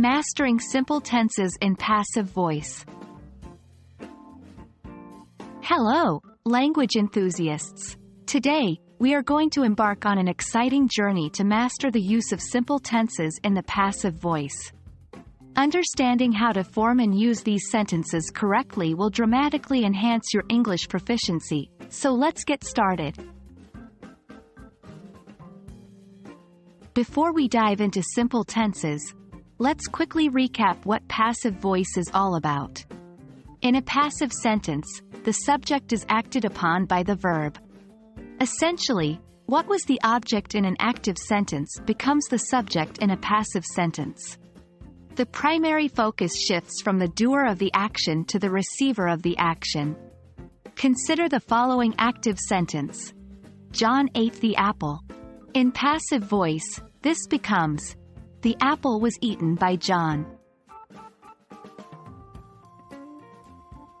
Mastering simple tenses in passive voice. Hello, language enthusiasts. Today, we are going to embark on an exciting journey to master the use of simple tenses in the passive voice. Understanding how to form and use these sentences correctly will dramatically enhance your English proficiency, so let's get started. Before we dive into simple tenses, let's quickly recap what passive voice is all about. In a passive sentence, the subject is acted upon by the verb. Essentially, what was the object in an active sentence becomes the subject in a passive sentence. The primary focus shifts from the doer of the action to the receiver of the action. Consider the following active sentence. John ate the apple. In passive voice, this becomes, the apple was eaten by John.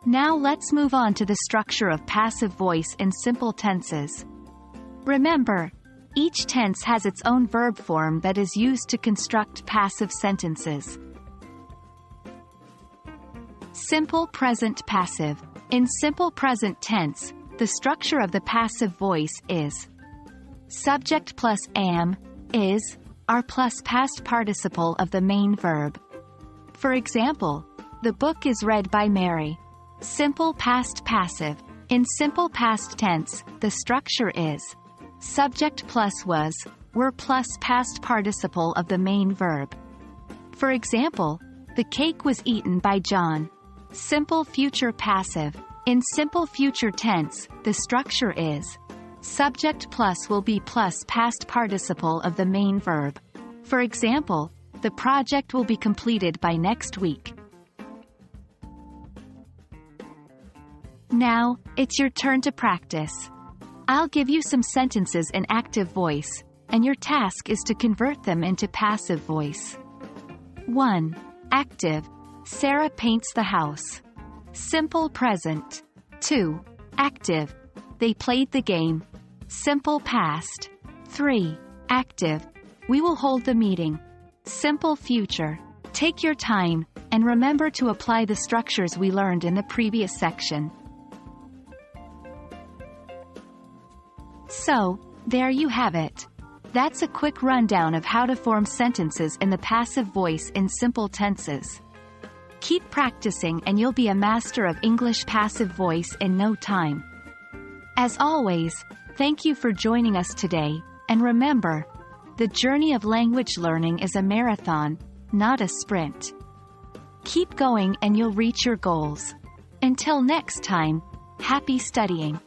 Now let's move on to the structure of passive voice in simple tenses. Remember, each tense has its own verb form that is used to construct passive sentences. Simple present passive. In simple present tense, the structure of the passive voice is subject plus am, is, are plus past participle of the main verb. For example, the book is read by Mary. Simple past passive. In simple past tense, the structure is subject plus was, were plus past participle of the main verb. For example, the cake was eaten by John. Simple future passive. In simple future tense, the structure is subject plus will be plus past participle of the main verb. For example, the project will be completed by next week. Now, it's your turn to practice. I'll give you some sentences in active voice, and your task is to convert them into passive voice. 1. Active. Sarah paints the house. Simple present. 2. Active. They played the game. Simple past. 3. Active. We will hold the meeting. Simple future. Take your time, and remember to apply the structures we learned in the previous section. So, there you have it. That's a quick rundown of how to form sentences in the passive voice in simple tenses. Keep practicing and you'll be a master of English passive voice in no time. As always, thank you for joining us today, and remember, the journey of language learning is a marathon, not a sprint. Keep going and you'll reach your goals. Until next time, happy studying.